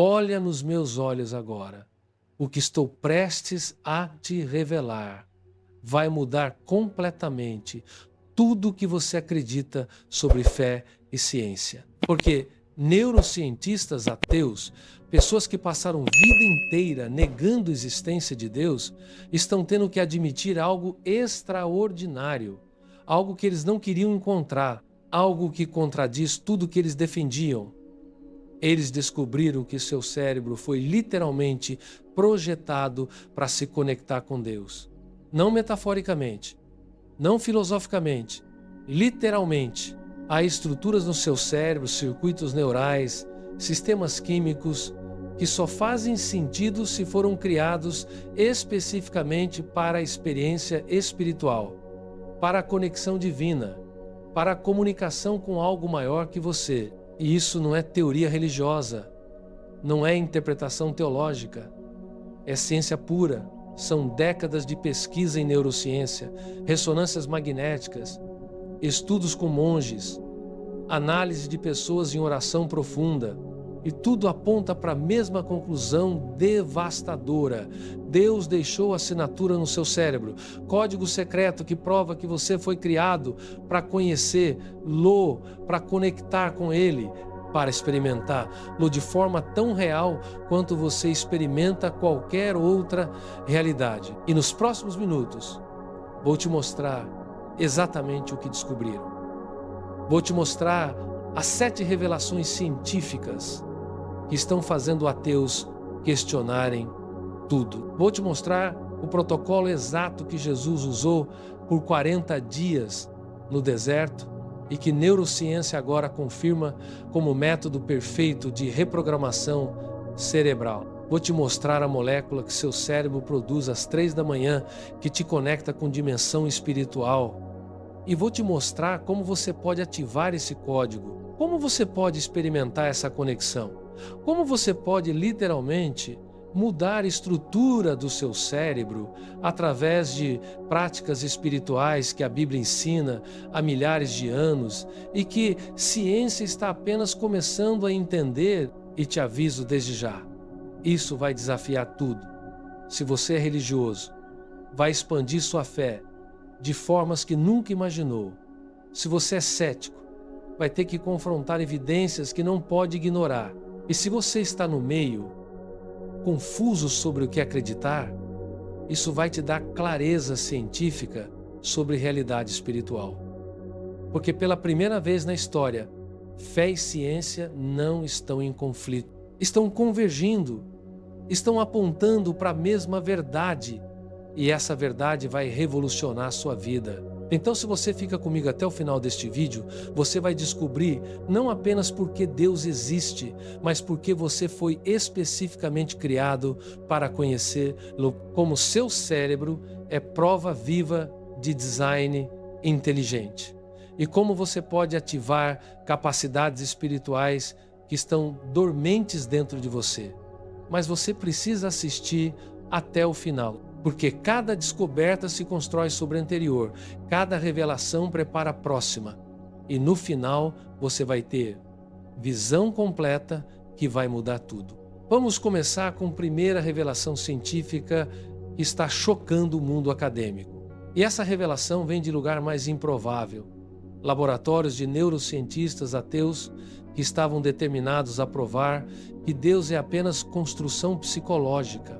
Olha nos meus olhos agora. O que estou prestes a te revelar vai mudar completamente tudo o que você acredita sobre fé e ciência. Porque neurocientistas ateus, pessoas que passaram vida inteira negando a existência de Deus, estão tendo que admitir algo extraordinário, algo que eles não queriam encontrar, algo que contradiz tudo que eles defendiam. Eles descobriram que seu cérebro foi literalmente projetado para se conectar com Deus. Não metaforicamente, não filosoficamente, literalmente. Há estruturas no seu cérebro, circuitos neurais, sistemas químicos que só fazem sentido se foram criados especificamente para a experiência espiritual, para a conexão divina, para a comunicação com algo maior que você. E isso não é teoria religiosa, não é interpretação teológica, é ciência pura. São décadas de pesquisa em neurociência, ressonâncias magnéticas, estudos com monges, análise de pessoas em oração profunda, e tudo aponta para a mesma conclusão devastadora. Deus deixou assinatura no seu cérebro, código secreto que prova que você foi criado para conhecê-lo, para conectar com Ele, para experimentá-lo de forma tão real quanto você experimenta qualquer outra realidade. E nos próximos minutos, vou te mostrar exatamente o que descobriram. Vou te mostrar as 7 revelações científicas que estão fazendo ateus questionarem tudo. Vou te mostrar o protocolo exato que Jesus usou por 40 dias no deserto e que neurociência agora confirma como método perfeito de reprogramação cerebral. Vou te mostrar a molécula que seu cérebro produz às 3 da manhã, que te conecta com dimensão espiritual. E vou te mostrar como você pode ativar esse código, como você pode experimentar essa conexão, como você pode literalmente mudar a estrutura do seu cérebro através de práticas espirituais que a Bíblia ensina há milhares de anos e que ciência está apenas começando a entender. E te aviso desde já, isso vai desafiar tudo. Se você é religioso, vai expandir sua fé de formas que nunca imaginou. Se você é cético, vai ter que confrontar evidências que não pode ignorar. E se você está no meio, confuso sobre o que acreditar, isso vai te dar clareza científica sobre realidade espiritual. Porque pela primeira vez na história, fé e ciência não estão em conflito. Estão convergindo, estão apontando para a mesma verdade. E essa verdade vai revolucionar a sua vida. Então, se você fica comigo até o final deste vídeo, você vai descobrir não apenas porque Deus existe, mas porque você foi especificamente criado para conhecê-lo, como seu cérebro é prova viva de design inteligente. E como você pode ativar capacidades espirituais que estão dormentes dentro de você. Mas você precisa assistir até o final. Porque cada descoberta se constrói sobre a anterior, cada revelação prepara a próxima. E no final você vai ter visão completa que vai mudar tudo. Vamos começar com a primeira revelação científica que está chocando o mundo acadêmico. E essa revelação vem de lugar mais improvável. Laboratórios de neurocientistas ateus que estavam determinados a provar que Deus é apenas construção psicológica.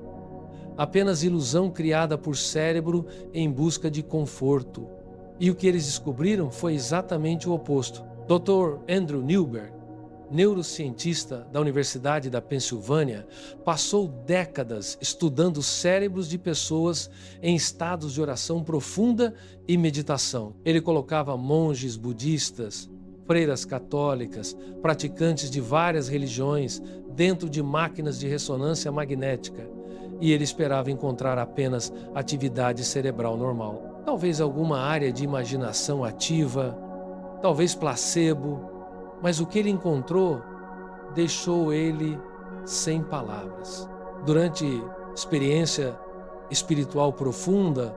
Apenas ilusão criada por cérebro em busca de conforto. E o que eles descobriram foi exatamente o oposto. Dr. Andrew Newberg, neurocientista da Universidade da Pensilvânia, passou décadas estudando cérebros de pessoas em estados de oração profunda e meditação. Ele colocava monges budistas, freiras católicas, praticantes de várias religiões dentro de máquinas de ressonância magnética. E ele esperava encontrar apenas atividade cerebral normal. Talvez alguma área de imaginação ativa, talvez placebo, mas o que ele encontrou deixou ele sem palavras. Durante experiência espiritual profunda,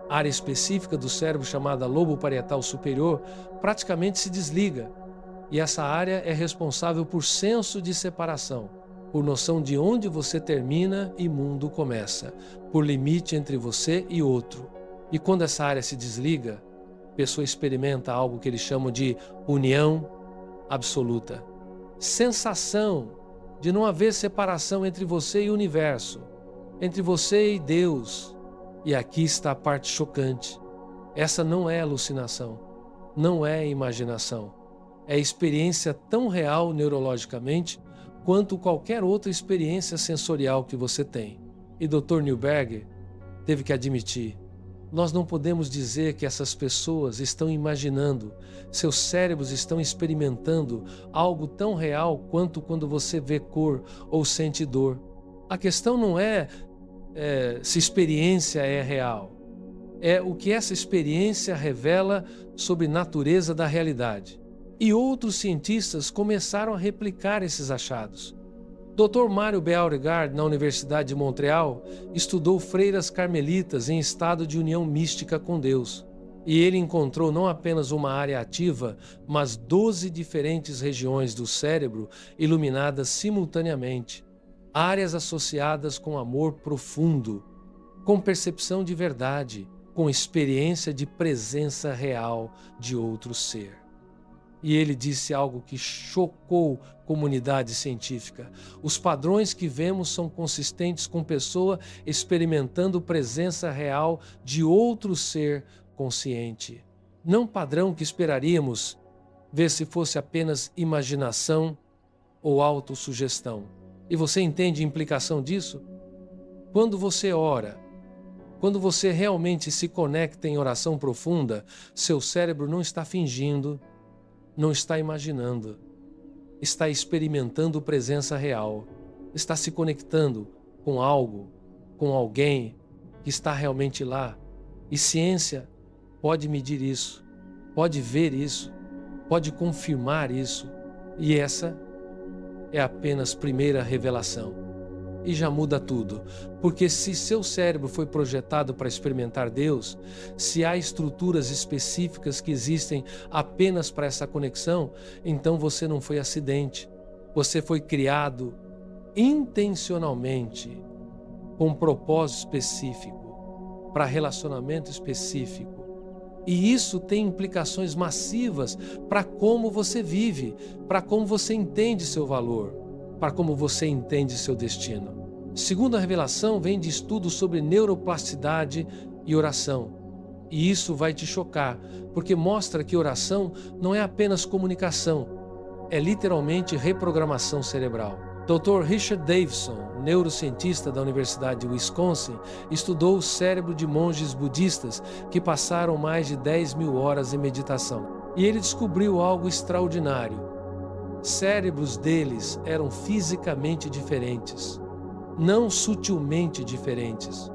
área específica do cérebro chamada lobo parietal superior praticamente se desliga, e essa área é responsável por senso de separação. por noção de onde você termina e mundo começa, por limite entre você e outro. E quando essa área se desliga, a pessoa experimenta algo que eles chamam de união absoluta. Sensação de não haver separação entre você e o universo, entre você e Deus. E aqui está a parte chocante. Essa não é alucinação, não é imaginação. É experiência tão real neurologicamente quanto qualquer outra experiência sensorial que você tem. E Dr. Newberg teve que admitir: nós não podemos dizer que essas pessoas estão imaginando, seus cérebros estão experimentando algo tão real quanto quando você vê cor ou sente dor. A questão não é se experiência é real, é o que essa experiência revela sobre a natureza da realidade. E outros cientistas começaram a replicar esses achados. Dr. Mário Beauregard, na Universidade de Montreal, estudou freiras carmelitas em estado de união mística com Deus. E ele encontrou não apenas uma área ativa, mas 12 diferentes regiões do cérebro iluminadas simultaneamente. Áreas associadas com amor profundo, com percepção de verdade, com experiência de presença real de outro ser. E ele disse algo que chocou a comunidade científica. Os padrões que vemos são consistentes com pessoa experimentando presença real de outro ser consciente. Não padrão que esperaríamos ver se fosse apenas imaginação ou autossugestão. E você entende a implicação disso? Quando você ora, quando você realmente se conecta em oração profunda, seu cérebro não está fingindo, não está imaginando, está experimentando presença real, está se conectando com algo, com alguém que está realmente lá. E ciência pode medir isso, pode ver isso, pode confirmar isso. E essa é apenas primeira revelação. E já muda tudo, porque se seu cérebro foi projetado para experimentar Deus, se há estruturas específicas que existem apenas para essa conexão, então você não foi acidente. Você foi criado intencionalmente, com um propósito específico, para relacionamento específico. E isso tem implicações massivas para como você vive, para como você entende seu valor, para como você entende seu destino. Segunda revelação vem de estudos sobre neuroplasticidade e oração. E isso vai te chocar, porque mostra que oração não é apenas comunicação, é literalmente reprogramação cerebral. Dr. Richard Davidson, neurocientista da Universidade de Wisconsin, estudou o cérebro de monges budistas que passaram mais de 10.000 horas em meditação. E ele descobriu algo extraordinário. Cérebros deles eram fisicamente diferentes, não sutilmente diferentes,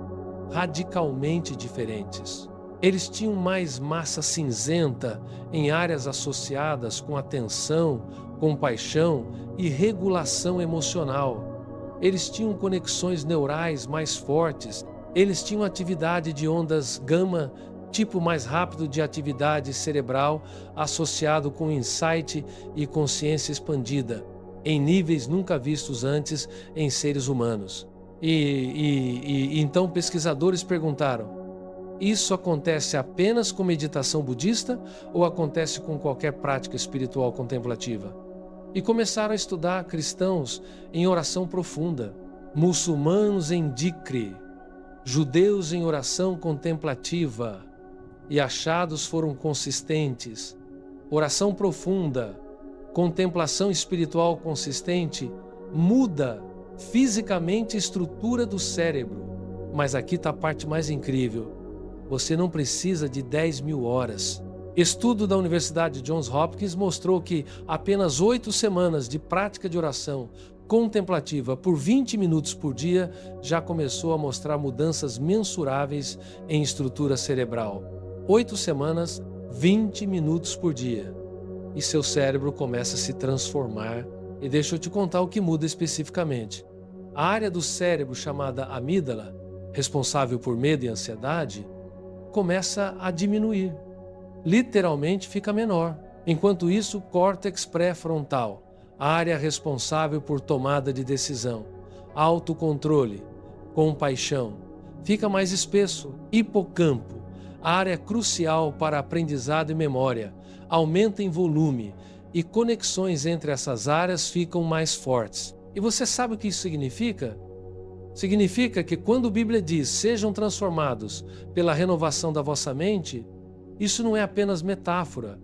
radicalmente diferentes. Eles tinham mais massa cinzenta em áreas associadas com atenção, compaixão e regulação emocional. Eles tinham conexões neurais mais fortes. Eles tinham atividade de ondas gama, tipo mais rápido de atividade cerebral, associado com insight e consciência expandida, em níveis nunca vistos antes em seres humanos. Então pesquisadores perguntaram: isso acontece apenas com meditação budista ou acontece com qualquer prática espiritual contemplativa? E começaram a estudar cristãos em oração profunda, muçulmanos em dhikr, judeus em oração contemplativa, e achados foram consistentes. Oração profunda, contemplação espiritual consistente muda fisicamente a estrutura do cérebro. Mas aqui está a parte mais incrível. Você não precisa de 10.000 horas. Estudo da Universidade Johns Hopkins mostrou que apenas 8 semanas de prática de oração contemplativa por 20 minutos por dia já começou a mostrar mudanças mensuráveis em estrutura cerebral. 8 semanas, 20 minutos por dia. E seu cérebro começa a se transformar. E deixa eu te contar o que muda especificamente. A área do cérebro chamada amígdala, responsável por medo e ansiedade, começa a diminuir. Literalmente fica menor. Enquanto isso, o córtex pré-frontal, a área responsável por tomada de decisão, autocontrole, compaixão. Fica mais espesso, hipocampo, a área crucial para aprendizado e memória, aumenta em volume e conexões entre essas áreas ficam mais fortes. E você sabe o que isso significa? Significa que quando a Bíblia diz sejam transformados pela renovação da vossa mente, isso não é apenas metáfora,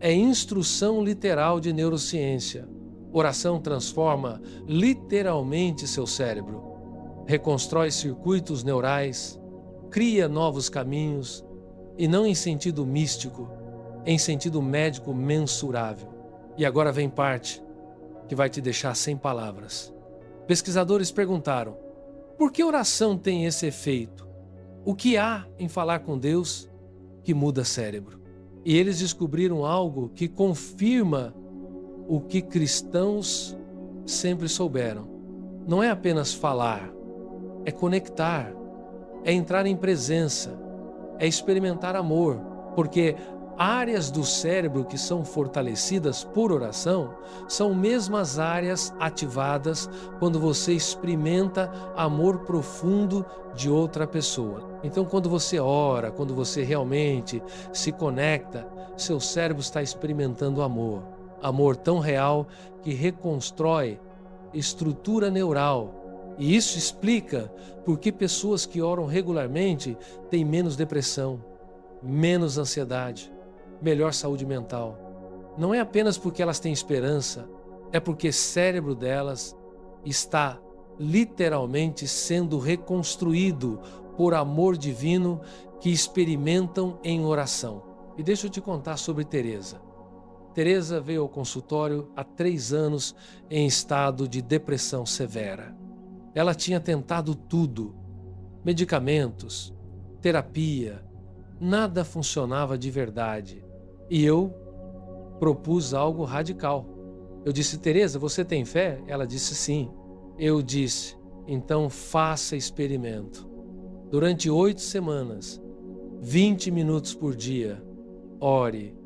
é instrução literal de neurociência. Oração transforma literalmente seu cérebro, reconstrói circuitos neurais, cria novos caminhos, e não em sentido místico, em sentido médico mensurável. E agora vem parte que vai te deixar sem palavras. Pesquisadores perguntaram: por que oração tem esse efeito? O que há em falar com Deus que muda cérebro? E eles descobriram algo que confirma o que cristãos sempre souberam. Não é apenas falar, é conectar, é entrar em presença, é experimentar amor, porque áreas do cérebro que são fortalecidas por oração são mesmas áreas ativadas quando você experimenta amor profundo de outra pessoa. Então, quando você ora, quando você realmente se conecta, seu cérebro está experimentando amor. Amor tão real que reconstrói estrutura neural. E isso explica por que pessoas que oram regularmente têm menos depressão, menos ansiedade, melhor saúde mental. Não é apenas porque elas têm esperança, é porque o cérebro delas está literalmente sendo reconstruído por amor divino que experimentam em oração. E deixa eu te contar sobre Teresa. Teresa veio ao consultório há 3 anos em estado de depressão severa. Ela tinha tentado tudo, medicamentos, terapia, nada funcionava de verdade. E eu propus algo radical. Eu disse: Teresa, você tem fé? Ela disse sim. Eu disse: então faça experimento. Durante 8 semanas, 20 minutos por dia, ore.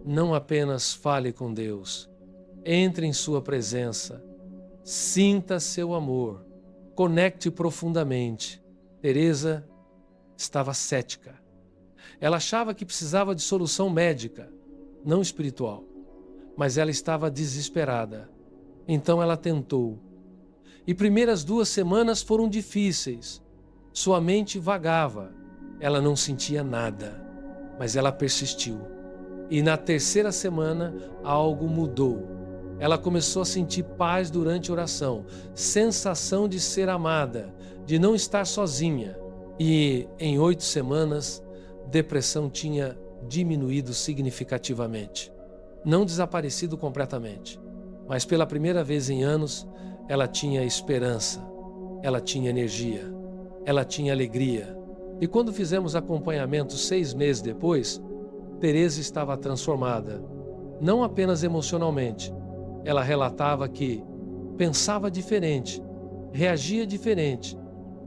Não apenas fale com Deus. Entre em sua presença. Sinta seu amor. Conecte profundamente. Teresa estava cética. Ela achava que precisava de solução médica, não espiritual. Mas ela estava desesperada. Então ela tentou. E primeiras 2 semanas foram difíceis. Sua mente vagava. Ela não sentia nada. Mas ela persistiu. E na 3ª semana, algo mudou. Ela começou a sentir paz durante a oração, sensação de ser amada, de não estar sozinha. E em 8 semanas, depressão tinha diminuído significativamente. Não desaparecido completamente, mas pela primeira vez em anos, ela tinha esperança, ela tinha energia, ela tinha alegria. E quando fizemos acompanhamento 6 meses depois, Teresa estava transformada, não apenas emocionalmente. Ela relatava que pensava diferente, reagia diferente,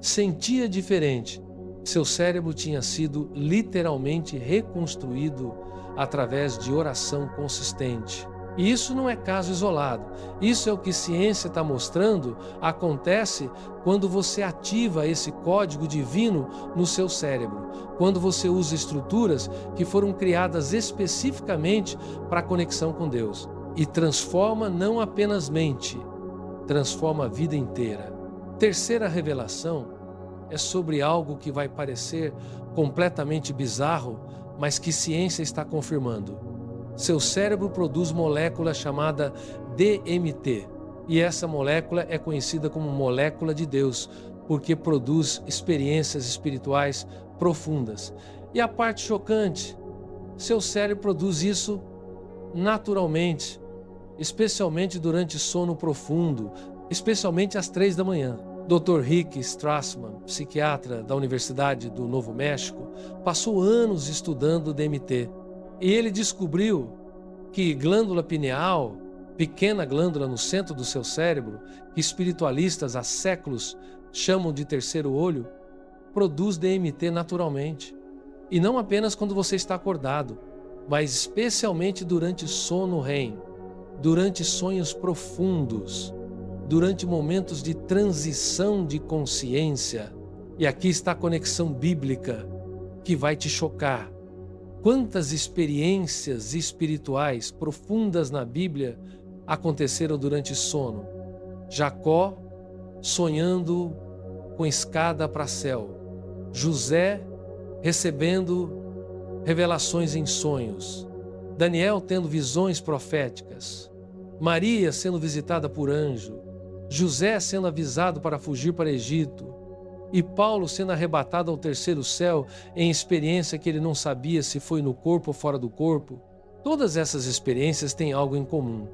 sentia diferente. Seu cérebro tinha sido literalmente reconstruído através de oração consistente. E isso não é caso isolado. Isso é o que a ciência está mostrando acontece quando você ativa esse código divino no seu cérebro. Quando você usa estruturas que foram criadas especificamente para a conexão com Deus. E transforma não apenas mente, transforma a vida inteira. Terceira revelação é sobre algo que vai parecer completamente bizarro, mas que ciência está confirmando. Seu cérebro produz molécula chamada DMT, e essa molécula é conhecida como molécula de Deus, porque produz experiências espirituais profundas. E a parte chocante, seu cérebro produz isso naturalmente, especialmente durante sono profundo, especialmente às 3 da manhã. Dr. Rick Strassman, psiquiatra da Universidade do Novo México, passou anos estudando DMT. E ele descobriu que glândula pineal, pequena glândula no centro do seu cérebro, que espiritualistas há séculos chamam de terceiro olho, produz DMT naturalmente. E não apenas quando você está acordado, mas especialmente durante sono REM. durante sonhos profundos, durante momentos de transição de consciência. E aqui está a conexão bíblica que vai te chocar. Quantas experiências espirituais profundas na Bíblia aconteceram durante sono? Jacó sonhando com escada para céu. José recebendo revelações em sonhos. Daniel tendo visões proféticas. Maria sendo visitada por anjo. José sendo avisado para fugir para Egito. E Paulo sendo arrebatado ao terceiro céu em experiência que ele não sabia se foi no corpo ou fora do corpo. Todas essas experiências têm algo em comum.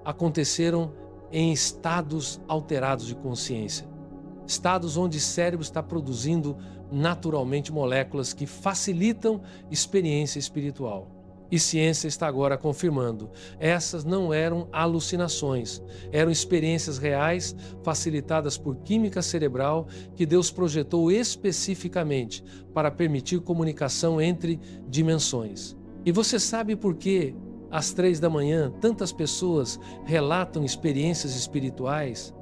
Aconteceram em estados alterados de consciência. Estados onde o cérebro está produzindo naturalmente moléculas que facilitam experiência espiritual. E ciência está agora confirmando. Essas não eram alucinações, eram experiências reais facilitadas por química cerebral que Deus projetou especificamente para permitir comunicação entre dimensões. E você sabe por que, às 3 da manhã, tantas pessoas relatam experiências espirituais?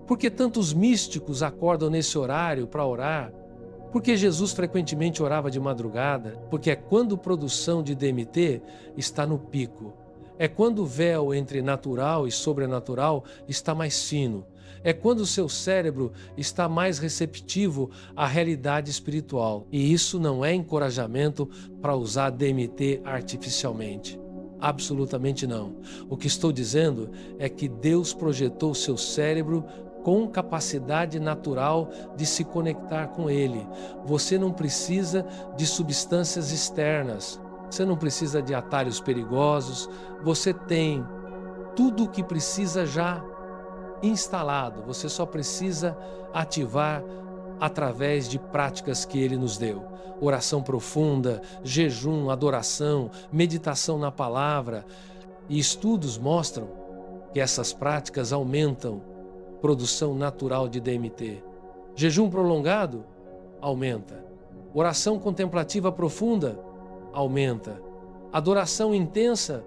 Por que tantos místicos acordam nesse horário para orar? Porque Jesus frequentemente orava de madrugada, porque é quando a produção de DMT está no pico. É quando o véu entre natural e sobrenatural está mais fino. É quando o seu cérebro está mais receptivo à realidade espiritual. E isso não é encorajamento para usar DMT artificialmente. Absolutamente não. O que estou dizendo é que Deus projetou o seu cérebro com capacidade natural de se conectar com Ele. Você não precisa de substâncias externas, você não precisa de atalhos perigosos, você tem tudo o que precisa já instalado, você só precisa ativar através de práticas que Ele nos deu. Oração profunda, jejum, adoração, meditação na palavra. E estudos mostram que essas práticas aumentam produção natural de DMT. Jejum prolongado? Aumenta. Oração contemplativa profunda? Aumenta. Adoração intensa?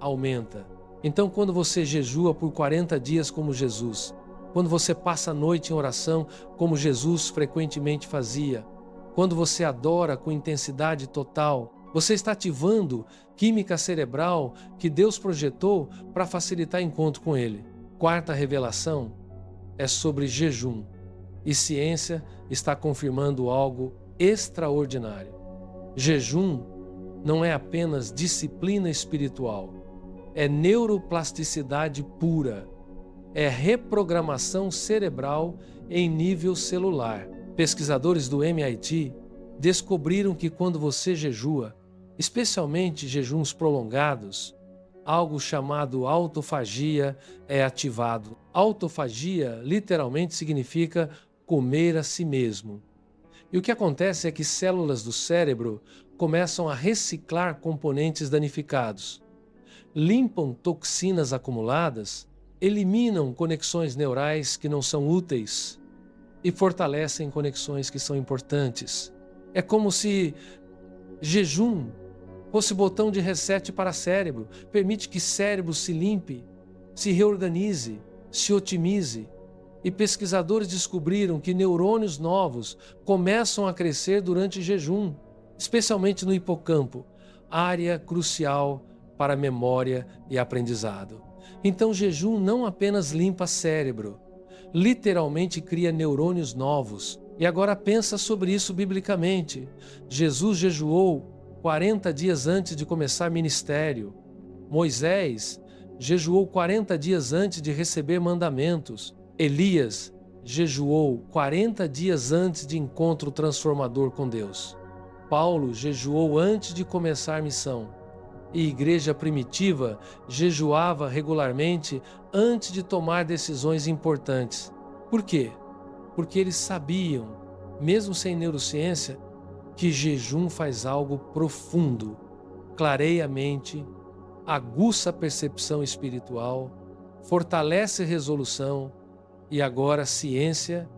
Aumenta. Então, quando você jejua por 40 dias como Jesus, quando você passa a noite em oração como Jesus frequentemente fazia, quando você adora com intensidade total, você está ativando química cerebral que Deus projetou para facilitar encontro com Ele. Quarta revelação é sobre jejum, e ciência está confirmando algo extraordinário. Jejum não é apenas disciplina espiritual, é neuroplasticidade pura, é reprogramação cerebral em nível celular. Pesquisadores do MIT descobriram que quando você jejua, especialmente jejuns prolongados, algo chamado autofagia é ativado. Autofagia literalmente significa comer a si mesmo. E o que acontece é que células do cérebro começam a reciclar componentes danificados, limpam toxinas acumuladas, eliminam conexões neurais que não são úteis e fortalecem conexões que são importantes. É como se jejum fosse botão de reset para cérebro, permite que cérebro se limpe, se reorganize, se otimize. E pesquisadores descobriram que neurônios novos começam a crescer durante jejum, especialmente no hipocampo, área crucial para memória e aprendizado. Então, jejum não apenas limpa cérebro, literalmente cria neurônios novos. E agora pensa sobre isso biblicamente. Jesus jejuou 40 dias antes de começar ministério. Moisés jejuou 40 dias antes de receber mandamentos. Elias jejuou 40 dias antes de encontro transformador com Deus. Paulo jejuou antes de começar a missão. E a igreja primitiva jejuava regularmente antes de tomar decisões importantes. Por quê? Porque eles sabiam, mesmo sem neurociência, que jejum faz algo profundo, clareia a mente, aguça a percepção espiritual, fortalece a resolução, e agora a ciência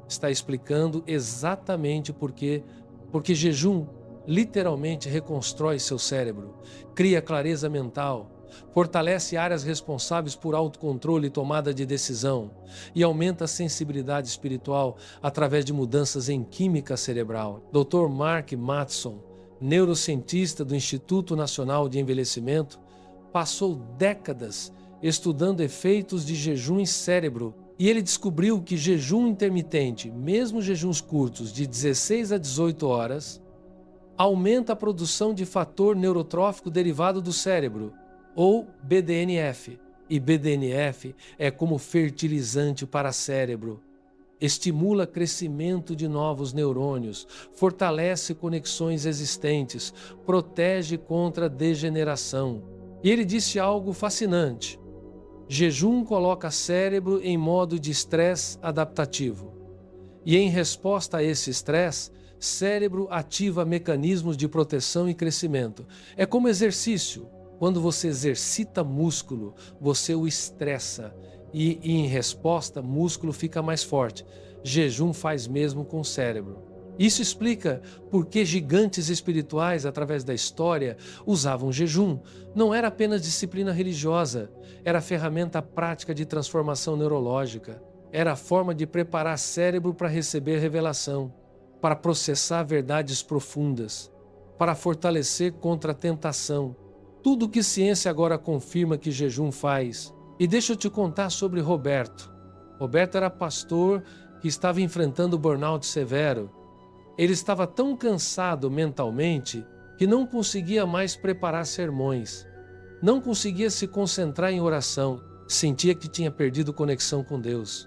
está explicando exatamente por quê. Porque jejum literalmente reconstrói seu cérebro, cria clareza mental, fortalece áreas responsáveis por autocontrole e tomada de decisão e aumenta a sensibilidade espiritual através de mudanças em química cerebral. Dr. Mark Matheson, neurocientista do Instituto Nacional de Envelhecimento, passou décadas estudando efeitos de jejum em cérebro e ele descobriu que jejum intermitente, mesmo jejuns curtos de 16 a 18 horas, aumenta a produção de fator neurotrófico derivado do cérebro, ou BDNF. E BDNF é como fertilizante para cérebro. Estimula crescimento de novos neurônios, fortalece conexões existentes, protege contra a degeneração. E ele disse algo fascinante. Jejum coloca cérebro em modo de estresse adaptativo. E em resposta a esse estresse, cérebro ativa mecanismos de proteção e crescimento. É como exercício. Quando você exercita músculo, você o estressa e em resposta, músculo fica mais forte. Jejum faz mesmo com o cérebro. Isso explica por que gigantes espirituais, através da história, usavam jejum. Não era apenas disciplina religiosa, era ferramenta prática de transformação neurológica. Era a forma de preparar cérebro para receber revelação, para processar verdades profundas, para fortalecer contra a tentação. Tudo que ciência agora confirma que jejum faz. E deixa eu te contar sobre Roberto. Roberto era pastor que estava enfrentando burnout severo. Ele estava tão cansado mentalmente que não conseguia mais preparar sermões. Não conseguia se concentrar em oração. Sentia que tinha perdido conexão com Deus.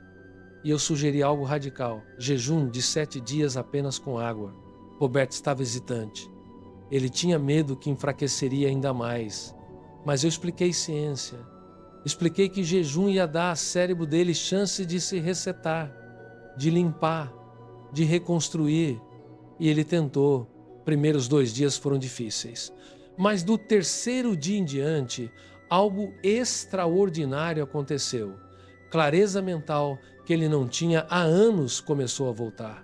E eu sugeri algo radical: jejum de 7 dias apenas com água. Roberto estava hesitante. Ele tinha medo que enfraqueceria ainda mais. Mas eu expliquei ciência. Expliquei que jejum ia dar ao cérebro dele chance de se resetar, de limpar, de reconstruir. E ele tentou. Primeiros 2 dias foram difíceis. Mas do 3º dia em diante, algo extraordinário aconteceu. Clareza mental que ele não tinha há anos começou a voltar.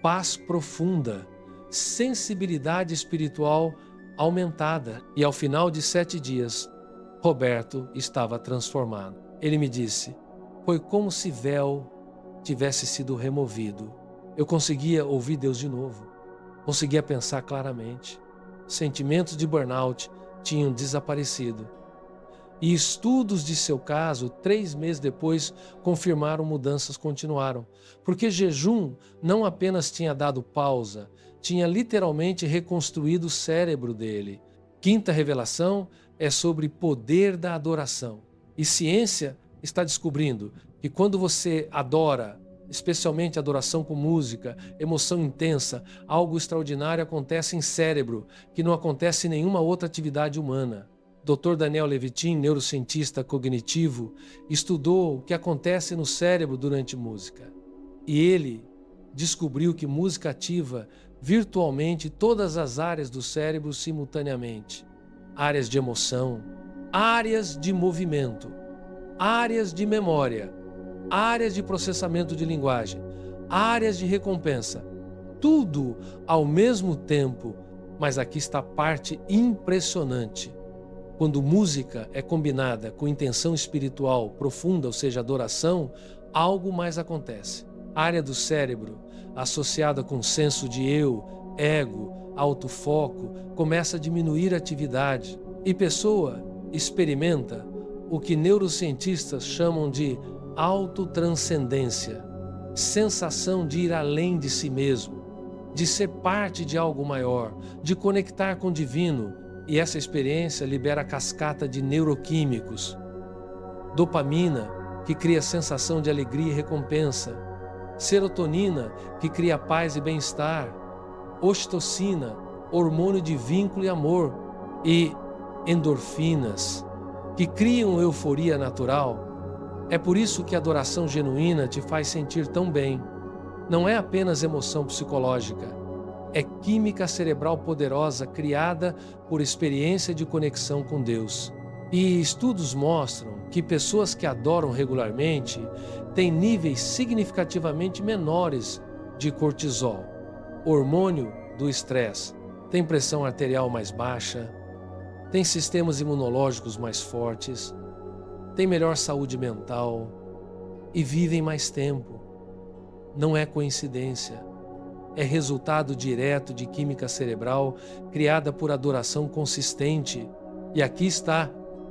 Paz profunda, sensibilidade espiritual aumentada. E ao final de 7 dias, Roberto estava transformado. Ele me disse: foi como se véu tivesse sido removido. Eu conseguia ouvir Deus de novo. Conseguia pensar claramente. Sentimentos de burnout tinham desaparecido. E estudos de seu caso, 3 meses depois, confirmaram mudanças continuaram. Porque jejum não apenas tinha dado pausa, tinha literalmente reconstruído o cérebro dele. Quinta revelação é sobre poder da adoração. E ciência está descobrindo que quando você adora, especialmente adoração com música, emoção intensa, algo extraordinário acontece em cérebro, que não acontece em nenhuma outra atividade humana. Dr. Daniel Levitin, neurocientista cognitivo, estudou o que acontece no cérebro durante música. E ele descobriu que música ativa virtualmente todas as áreas do cérebro simultaneamente. Áreas de emoção, áreas de movimento, áreas de memória, áreas de processamento de linguagem, áreas de recompensa. Tudo ao mesmo tempo, mas aqui está a parte impressionante. Quando música é combinada com intenção espiritual profunda, ou seja, adoração, algo mais acontece. A área do cérebro, associada com senso de eu, ego, autofoco, começa a diminuir a atividade e pessoa experimenta o que neurocientistas chamam de autotranscendência, sensação de ir além de si mesmo, de ser parte de algo maior, de conectar com o divino. E essa experiência libera a cascata de neuroquímicos. Dopamina, que cria sensação de alegria e recompensa. Serotonina, que cria paz e bem-estar. Ocitocina, hormônio de vínculo e amor. E endorfinas, que criam euforia natural. É por isso que a adoração genuína te faz sentir tão bem. Não é apenas emoção psicológica. É química cerebral poderosa criada por experiência de conexão com Deus. E estudos mostram que pessoas que adoram regularmente têm níveis significativamente menores de cortisol, hormônio do estresse, têm pressão arterial mais baixa, têm sistemas imunológicos mais fortes, têm melhor saúde mental e vivem mais tempo. Não é coincidência. É resultado direto de química cerebral criada por adoração consistente. E aqui está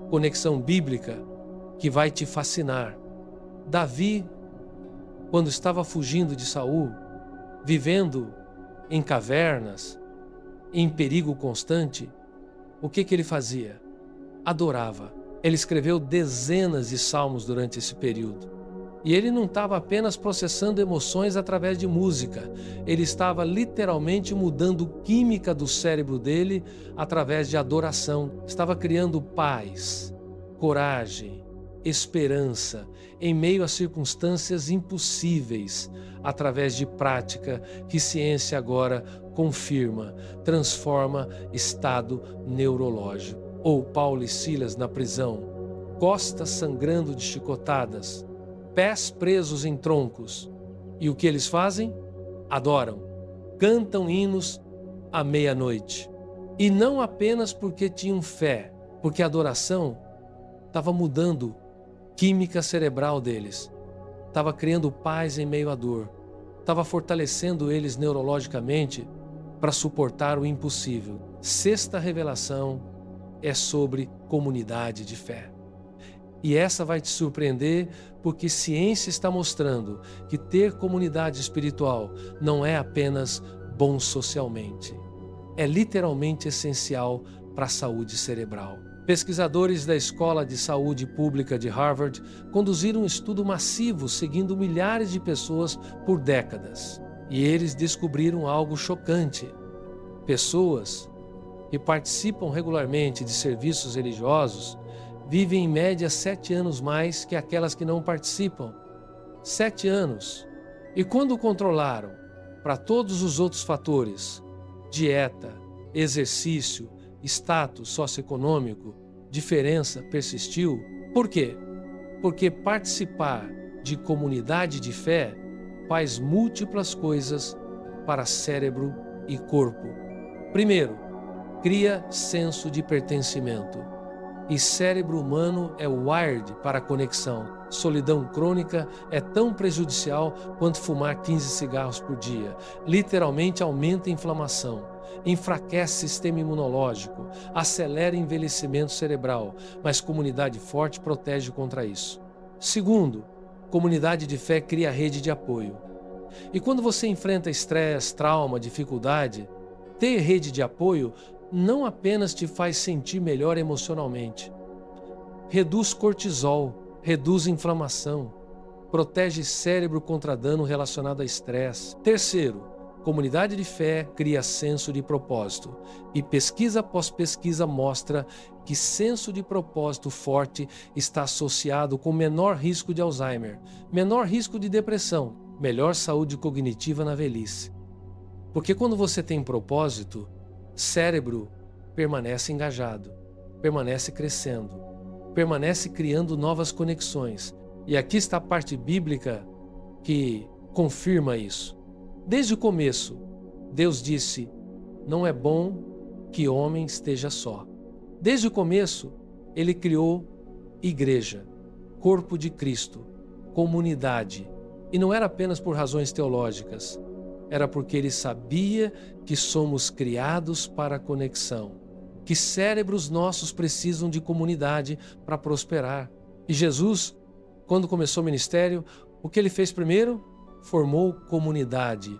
conexão bíblica que vai te fascinar. Davi, quando estava fugindo de Saul, vivendo em cavernas, em perigo constante, o que ele fazia? Adorava. Ele escreveu dezenas de salmos durante esse período. E ele não estava apenas processando emoções através de música, ele estava literalmente mudando química do cérebro dele através de adoração. Estava criando paz, coragem, esperança em meio a circunstâncias impossíveis, através de prática que ciência agora confirma, transforma estado neurológico. Ou Paulo e Silas na prisão, costas sangrando de chicotadas, pés presos em troncos. E o que eles fazem? Adoram, cantam hinos à meia-noite. E não apenas porque tinham fé, porque a adoração estava mudando química cerebral deles, estava criando paz em meio à dor, estava fortalecendo eles neurologicamente para suportar o impossível. Sexta revelação é sobre comunidade de fé. E essa vai te surpreender porque ciência está mostrando que ter comunidade espiritual não é apenas bom socialmente. É literalmente essencial para a saúde cerebral. Pesquisadores da Escola de Saúde Pública de Harvard conduziram um estudo massivo seguindo milhares de pessoas por décadas. E eles descobriram algo chocante. Pessoas que participam regularmente de serviços religiosos vivem em média 7 anos mais que aquelas que não participam. 7 anos. E quando controlaram para todos os outros fatores, dieta, exercício, status socioeconômico, diferença persistiu. Por quê? Porque participar de comunidade de fé faz múltiplas coisas para cérebro e corpo. Primeiro, cria senso de pertencimento. E cérebro humano é wired para a conexão. Solidão crônica é tão prejudicial quanto fumar 15 cigarros por dia. Literalmente aumenta a inflamação, enfraquece o sistema imunológico, acelera o envelhecimento cerebral, mas comunidade forte protege contra isso. Segundo, comunidade de fé cria rede de apoio. E quando você enfrenta estresse, trauma, dificuldade, ter rede de apoio não apenas te faz sentir melhor emocionalmente, reduz cortisol, reduz inflamação, protege cérebro contra dano relacionado a estresse. Terceiro, comunidade de fé cria senso de propósito. E pesquisa após pesquisa mostra que senso de propósito forte está associado com menor risco de Alzheimer, menor risco de depressão, melhor saúde cognitiva na velhice. Porque quando você tem propósito, cérebro permanece engajado, permanece crescendo, permanece criando novas conexões. E aqui está a parte bíblica que confirma isso. Desde o começo, Deus disse: não é bom que homem esteja só. Desde o começo, Ele criou igreja, corpo de Cristo, comunidade. E não era apenas por razões teológicas. Era porque Ele sabia que somos criados para a conexão, que cérebros nossos precisam de comunidade para prosperar. E Jesus, quando começou o ministério, o que Ele fez primeiro? Formou comunidade,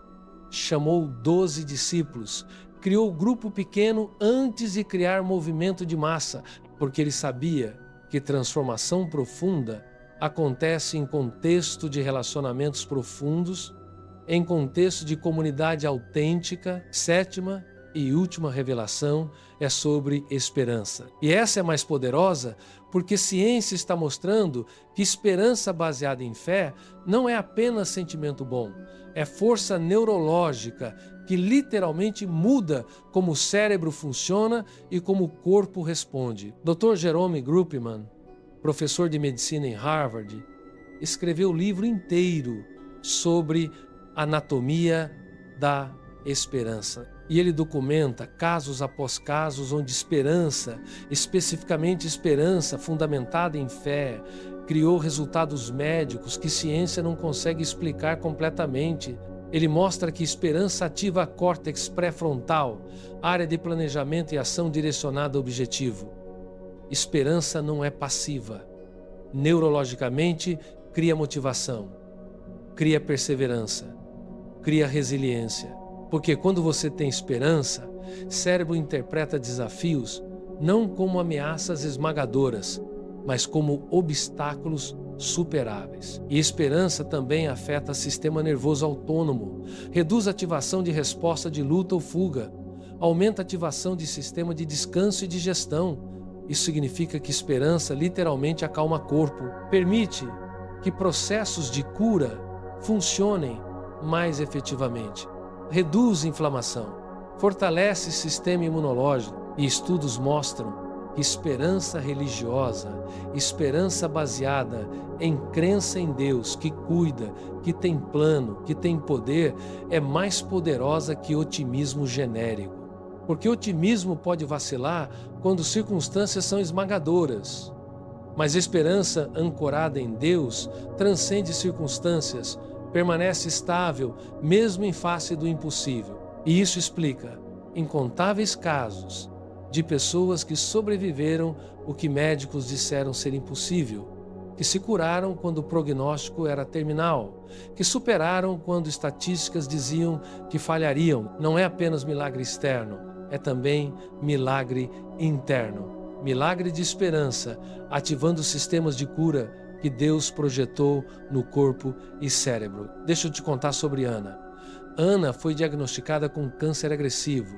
chamou 12 discípulos, criou grupo pequeno antes de criar movimento de massa, porque Ele sabia que transformação profunda acontece em contexto de relacionamentos profundos, em contexto de comunidade autêntica. Sétima e última revelação é sobre esperança. E essa é mais poderosa porque ciência está mostrando que esperança baseada em fé não é apenas sentimento bom, é força neurológica que literalmente muda como o cérebro funciona e como o corpo responde. Dr. Jerome Groopman, professor de medicina em Harvard, escreveu o livro inteiro sobre anatomia da esperança. E ele documenta casos após casos onde esperança, especificamente esperança fundamentada em fé, criou resultados médicos que ciência não consegue explicar completamente. Ele mostra que esperança ativa a córtex pré-frontal, área de planejamento e ação direcionada ao objetivo. Esperança não é passiva. Neurologicamente, cria motivação, cria perseverança, cria resiliência. Porque quando você tem esperança, cérebro interpreta desafios não como ameaças esmagadoras, mas como obstáculos superáveis. E esperança também afeta o sistema nervoso autônomo, reduz a ativação de resposta de luta ou fuga, aumenta a ativação de sistema de descanso e digestão. Isso significa que esperança literalmente acalma corpo, permite que processos de cura funcionem mais efetivamente, reduz inflamação, fortalece o sistema imunológico e estudos mostram que esperança religiosa, esperança baseada em crença em Deus que cuida, que tem plano, que tem poder, é mais poderosa que otimismo genérico. Porque otimismo pode vacilar quando circunstâncias são esmagadoras. Mas esperança ancorada em Deus transcende circunstâncias, permanece estável mesmo em face do impossível. E isso explica incontáveis casos de pessoas que sobreviveram o que médicos disseram ser impossível, que se curaram quando o prognóstico era terminal, que superaram quando estatísticas diziam que falhariam. Não é apenas milagre externo, é também milagre interno. Milagre de esperança, ativando sistemas de cura que Deus projetou no corpo e cérebro. Deixa eu te contar sobre Ana. Ana foi diagnosticada com câncer agressivo.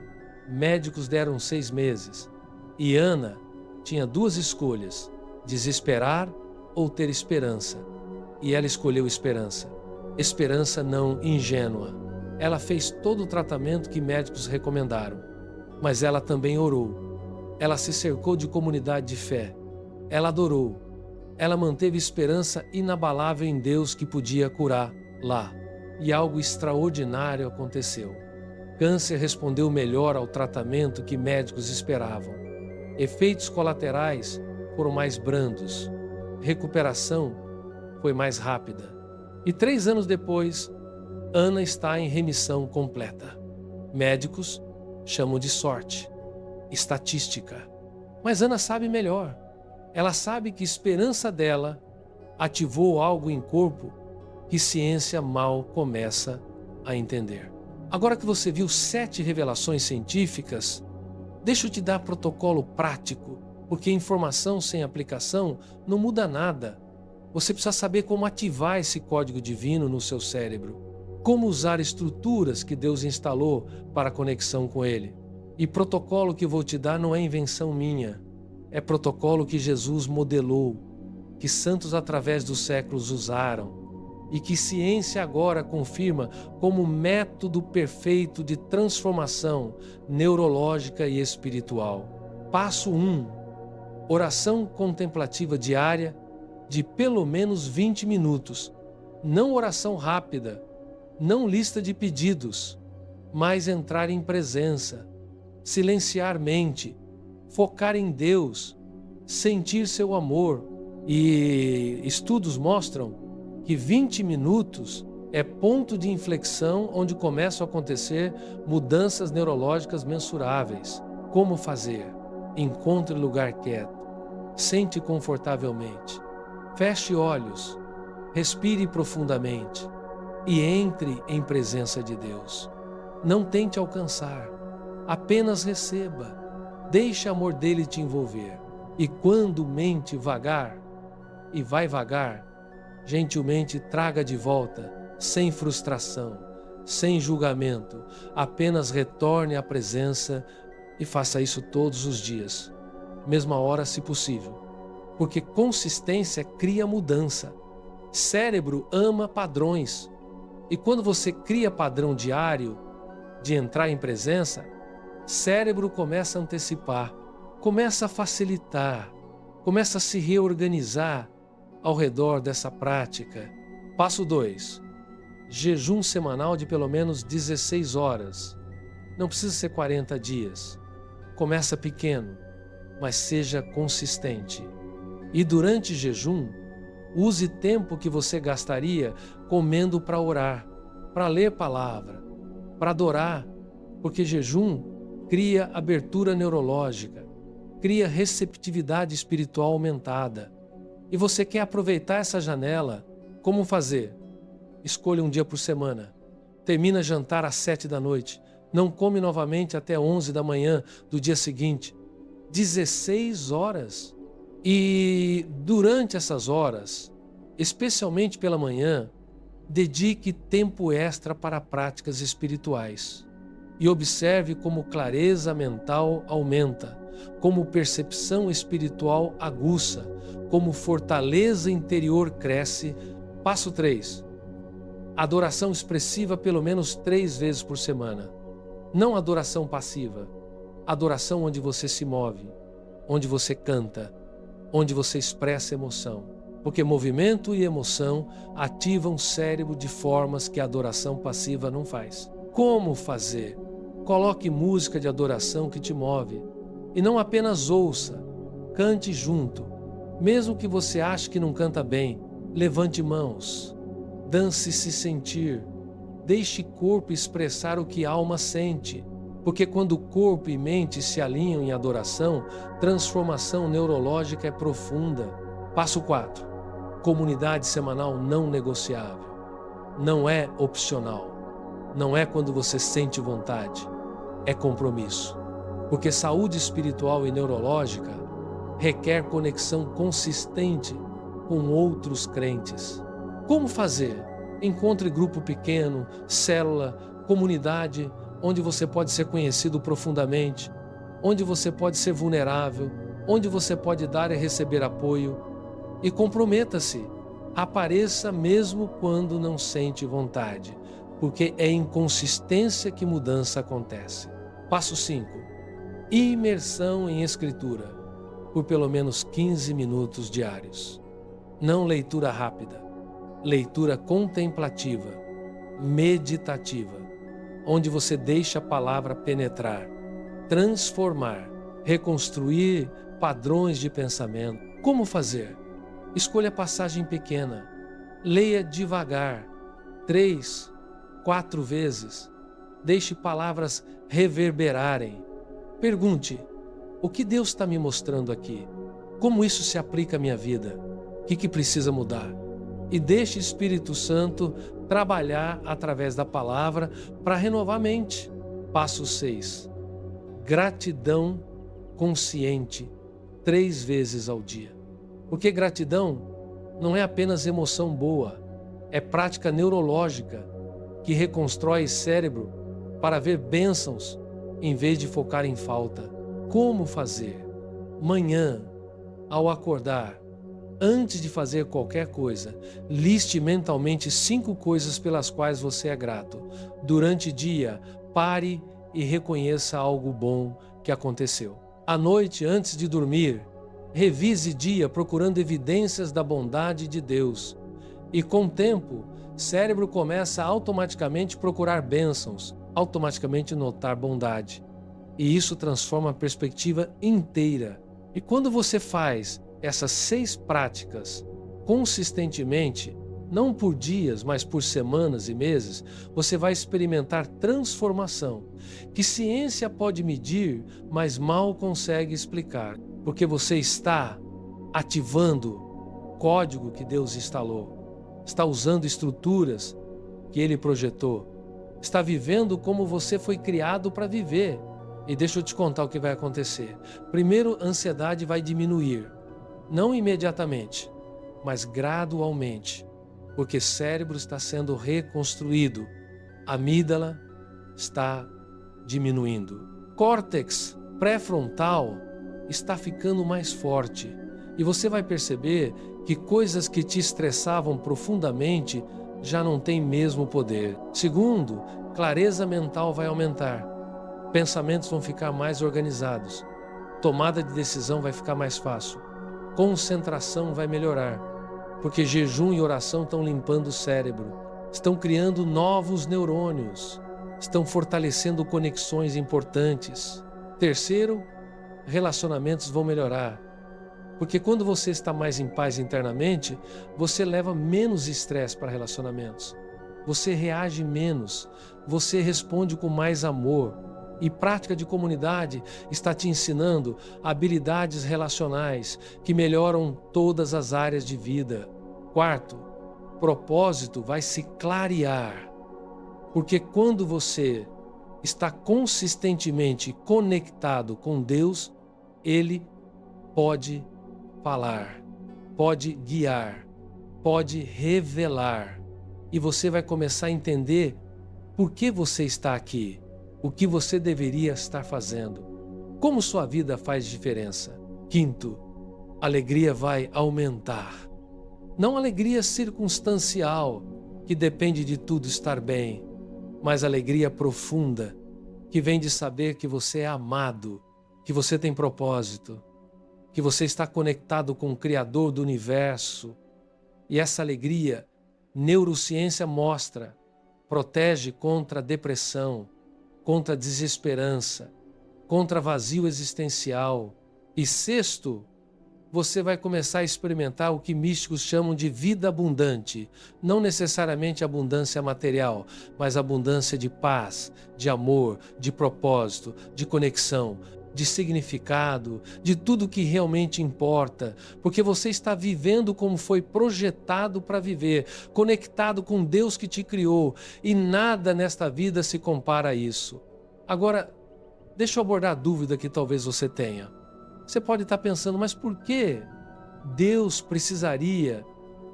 Médicos deram 6 meses. E Ana tinha 2 escolhas: desesperar ou ter esperança. E ela escolheu esperança. Esperança não ingênua. Ela fez todo o tratamento que médicos recomendaram. Mas ela também orou. Ela se cercou de comunidade de fé. Ela adorou. Ela manteve esperança inabalável em Deus que podia curar lá. E algo extraordinário aconteceu. Câncer respondeu melhor ao tratamento que médicos esperavam. Efeitos colaterais foram mais brandos. Recuperação foi mais rápida. E 3 anos depois, Ana está em remissão completa. Médicos chamam de sorte, estatística. Mas Ana sabe melhor. Ela sabe que a esperança dela ativou algo em corpo que ciência mal começa a entender. Agora que você viu 7 revelações científicas, deixa eu te dar protocolo prático, porque informação sem aplicação não muda nada. Você precisa saber como ativar esse código divino no seu cérebro, como usar estruturas que Deus instalou para a conexão com Ele. E protocolo que vou te dar não é invenção minha, é protocolo que Jesus modelou, que santos através dos séculos usaram, e que ciência agora confirma como método perfeito de transformação neurológica e espiritual. Passo 1. Oração contemplativa diária de pelo menos 20 minutos. Não oração rápida, não lista de pedidos, mas entrar em presença, silenciar mente, focar em Deus, sentir seu amor. E estudos mostram que 20 minutos é ponto de inflexão onde começam a acontecer mudanças neurológicas mensuráveis. Como fazer? Encontre lugar quieto. Sente confortavelmente. Feche olhos. Respire profundamente. E entre em presença de Deus. Não tente alcançar. Apenas receba. Deixe o amor dele te envolver. E quando mente vagar, e vai vagar, gentilmente traga de volta, sem frustração, sem julgamento, apenas retorne à presença e faça isso todos os dias, mesma hora se possível, porque consistência cria mudança. Cérebro ama padrões, e quando você cria padrão diário de entrar em presença, cérebro começa a antecipar, começa a facilitar, começa a se reorganizar ao redor dessa prática. Passo 2. Jejum semanal de pelo menos 16 horas. Não precisa ser 40 dias. Começa pequeno, mas seja consistente. E durante jejum, use tempo que você gastaria comendo para orar, para ler palavra, para adorar, porque jejum cria abertura neurológica, cria receptividade espiritual aumentada. E você quer aproveitar essa janela. Como fazer? Escolha um dia por semana. Termina jantar às 7 da noite. Não come novamente até 11 da manhã do dia seguinte. 16 horas. E durante essas horas, especialmente pela manhã, dedique tempo extra para práticas espirituais. E observe como clareza mental aumenta, como percepção espiritual aguça, como fortaleza interior cresce. Passo 3. Adoração expressiva pelo menos 3 vezes por semana. Não adoração passiva. Adoração onde você se move, onde você canta, onde você expressa emoção. Porque movimento e emoção ativam o cérebro de formas que a adoração passiva não faz. Como fazer? Coloque música de adoração que te move. E não apenas ouça, cante junto. Mesmo que você ache que não canta bem, levante mãos. Dance-se sentir. Deixe corpo expressar o que a alma sente. Porque quando corpo e mente se alinham em adoração, transformação neurológica é profunda. Passo 4. Comunidade semanal não negociável. Não é opcional. Não é quando você sente vontade. É compromisso. Porque saúde espiritual e neurológica requer conexão consistente com outros crentes. Como fazer? Encontre grupo pequeno, célula, comunidade, onde você pode ser conhecido profundamente, onde você pode ser vulnerável, onde você pode dar e receber apoio. E comprometa-se. Apareça mesmo quando não sente vontade, porque é em consistência que mudança acontece. Passo 5. Imersão em escritura, por pelo menos 15 minutos diários. Não leitura rápida, leitura contemplativa, meditativa, onde você deixa a palavra penetrar, transformar, reconstruir padrões de pensamento. Como fazer? Escolha passagem pequena, leia devagar, 3, 4 vezes, deixe palavras reverberarem. Pergunte: o que Deus está me mostrando aqui? Como isso se aplica à minha vida? O que precisa mudar? E deixe o Espírito Santo trabalhar através da palavra para renovar a mente. Passo 6. Gratidão consciente 3 vezes ao dia. Porque gratidão não é apenas emoção boa, é prática neurológica que reconstrói cérebro para ver bênçãos em vez de focar em falta. Como fazer? Manhã, ao acordar, antes de fazer qualquer coisa, liste mentalmente 5 coisas pelas quais você é grato. Durante o dia, pare e reconheça algo bom que aconteceu. À noite, antes de dormir, revise dia procurando evidências da bondade de Deus. E com o tempo, o cérebro começa a automaticamente procurar bênçãos, automaticamente notar bondade. E isso transforma a perspectiva inteira. E quando você faz essas 6 práticas consistentemente, não por dias, mas por semanas e meses, você vai experimentar transformação, que ciência pode medir, mas mal consegue explicar, porque você está ativando o código que Deus instalou, está usando estruturas que Ele projetou, está vivendo como você foi criado para viver. E deixa eu te contar o que vai acontecer. Primeiro, a ansiedade vai diminuir. Não imediatamente, mas gradualmente, porque o cérebro está sendo reconstruído, a amígdala está diminuindo. Córtex pré-frontal está ficando mais forte e você vai perceber que coisas que te estressavam profundamente já não têm mesmo poder. Segundo, clareza mental vai aumentar, pensamentos vão ficar mais organizados, tomada de decisão vai ficar mais fácil. Concentração vai melhorar, porque jejum e oração estão limpando o cérebro, estão criando novos neurônios. estão fortalecendo conexões importantes. Terceiro, relacionamentos vão melhorar. Porque quando você está mais em paz internamente, você leva menos estresse para relacionamentos. Você reage menos, você responde com mais amor. E prática de comunidade está te ensinando habilidades relacionais que melhoram todas as áreas de vida. Quarto, propósito vai se clarear. Porque quando você está consistentemente conectado com Deus, Ele pode falar, pode guiar, pode revelar. E você vai começar a entender por que você está aqui, o que você deveria estar fazendo, como sua vida faz diferença. Quinto, a alegria vai aumentar. Não alegria circunstancial, que depende de tudo estar bem, mas alegria profunda, que vem de saber que você é amado, que você tem propósito, que você está conectado com o Criador do universo. E essa alegria, neurociência mostra, protege contra a depressão, contra a desesperança, contra vazio existencial. E sexto, você vai começar a experimentar o que místicos chamam de vida abundante. Não necessariamente abundância material, mas abundância de paz, de amor, de propósito, de conexão, de significado, de tudo que realmente importa, porque você está vivendo como foi projetado para viver, conectado com Deus que te criou, e nada nesta vida se compara a isso. Agora, deixa eu abordar a dúvida que talvez você tenha. Você pode estar pensando, mas por que Deus precisaria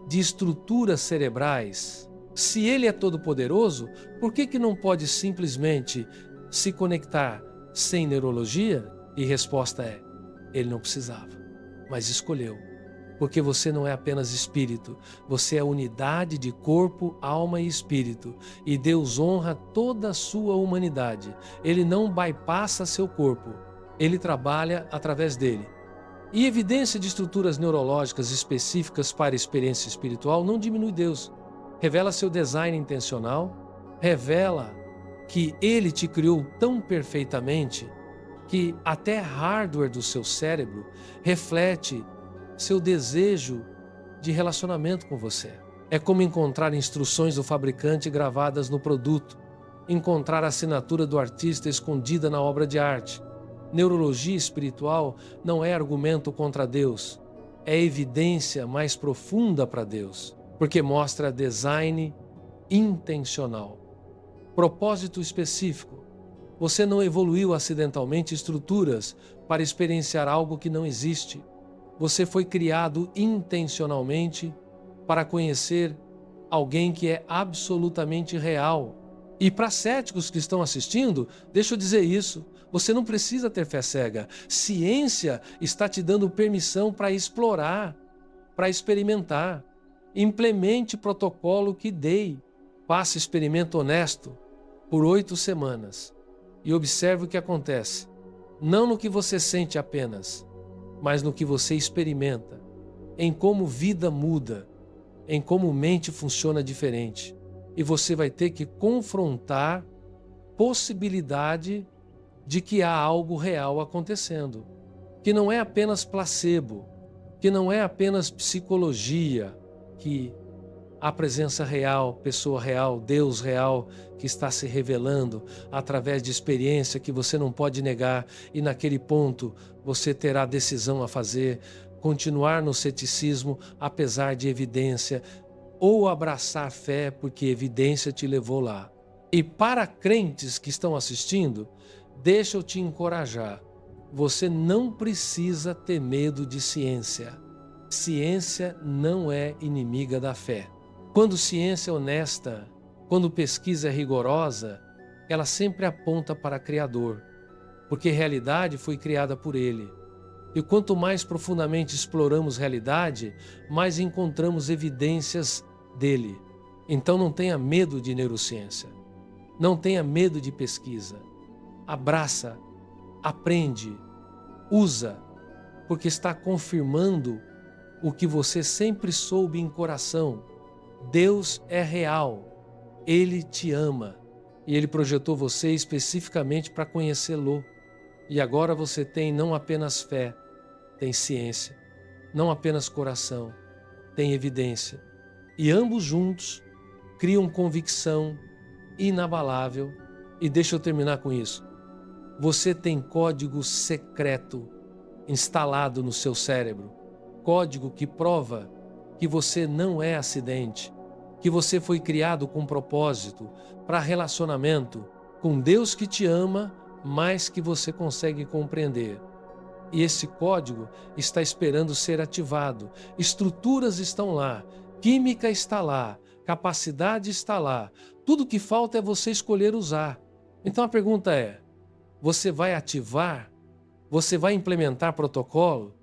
de estruturas cerebrais? Se Ele é todo-poderoso, por que não pode simplesmente se conectar sem neurologia? E resposta é, Ele não precisava, mas escolheu. Porque você não é apenas espírito, você é unidade de corpo, alma e espírito. E Deus honra toda a sua humanidade. Ele não bypassa seu corpo. Ele trabalha através dele. E evidência de estruturas neurológicas específicas para a experiência espiritual não diminui Deus. Revela seu design intencional, revela que Ele te criou tão perfeitamente que até hardware do seu cérebro reflete seu desejo de relacionamento com você. É como encontrar instruções do fabricante gravadas no produto, encontrar a assinatura do artista escondida na obra de arte. Neurologia espiritual não é argumento contra Deus, é evidência mais profunda para Deus, porque mostra design intencional. Propósito específico. Você não evoluiu acidentalmente estruturas para experienciar algo que não existe. Você foi criado intencionalmente para conhecer alguém que é absolutamente real. E para céticos que estão assistindo, deixa eu dizer isso. Você não precisa ter fé cega. Ciência está te dando permissão para explorar, para experimentar. Implemente o protocolo que dei. Faça experimento honesto por 8 semanas e observe o que acontece. Não no que você sente apenas, mas no que você experimenta, em como vida muda, em como mente funciona diferente. E você vai ter que confrontar possibilidade de que há algo real acontecendo, que não é apenas placebo, que não é apenas psicologia, que há presença real, pessoa real, Deus real que está se revelando através de experiência que você não pode negar, e naquele ponto você terá decisão a fazer, continuar no ceticismo apesar de evidência, ou abraçar fé porque evidência te levou lá. E para crentes que estão assistindo, deixa eu te encorajar. Você não precisa ter medo de ciência. Ciência não é inimiga da fé. Quando ciência é honesta, quando pesquisa é rigorosa, ela sempre aponta para o Criador, porque realidade foi criada por Ele. E quanto mais profundamente exploramos realidade, mais encontramos evidências dele. Então não tenha medo de neurociência. Não tenha medo de pesquisa. Abraça, aprende, usa, porque está confirmando o que você sempre soube em coração. Deus é real. Ele te ama. E Ele projetou você especificamente para conhecê-lo. E agora você tem não apenas fé, tem ciência, não apenas coração, tem evidência. E ambos juntos criam convicção inabalável. E deixa eu terminar com isso. Você tem código secreto instalado no seu cérebro. Código que prova que você não é acidente, que você foi criado com propósito, para relacionamento com Deus que te ama mais que você consegue compreender. E esse código está esperando ser ativado. Estruturas estão lá, química está lá, capacidade está lá. Tudo que falta é você escolher usar. Então a pergunta é: você vai ativar? Você vai implementar protocolo?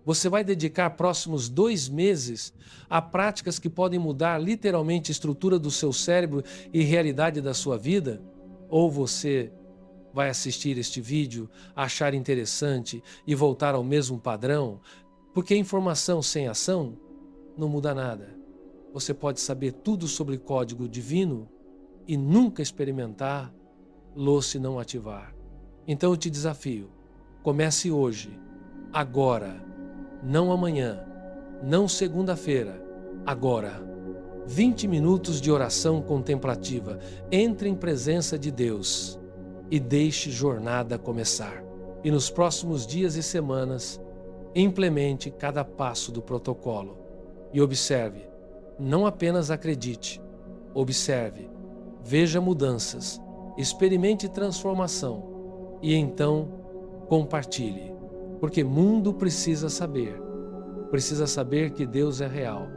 Você vai dedicar próximos 2 meses a práticas que podem mudar literalmente a estrutura do seu cérebro e realidade da sua vida? Ou você vai assistir este vídeo, achar interessante e voltar ao mesmo padrão? Porque informação sem ação não muda nada. Você pode saber tudo sobre código divino e nunca experimentar-lo se não ativar. Então eu te desafio, comece hoje, agora, não amanhã, não segunda-feira, agora. 20 minutos de oração contemplativa. Entre em presença de Deus e deixe jornada começar. E nos próximos dias e semanas, implemente cada passo do protocolo. E observe, não apenas acredite, observe, veja mudanças, experimente transformação e então compartilhe. Porque mundo precisa saber que Deus é real,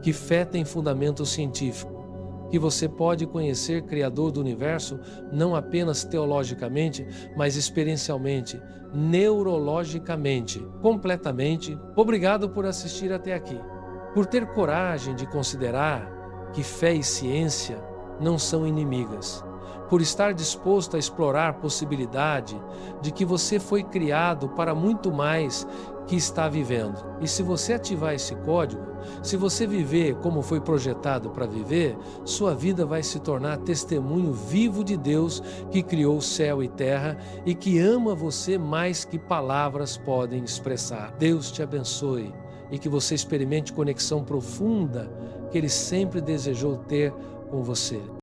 que fé tem fundamento científico, que você pode conhecer o Criador do Universo não apenas teologicamente, mas experiencialmente, neurologicamente, completamente. Obrigado por assistir até aqui, por ter coragem de considerar que fé e ciência não são inimigas, por estar disposto a explorar a possibilidade de que você foi criado para muito mais que está vivendo. E se você ativar esse código, se você viver como foi projetado para viver, sua vida vai se tornar testemunho vivo de Deus que criou céu e terra e que ama você mais que palavras podem expressar. Deus te abençoe e que você experimente conexão profunda que Ele sempre desejou ter com você.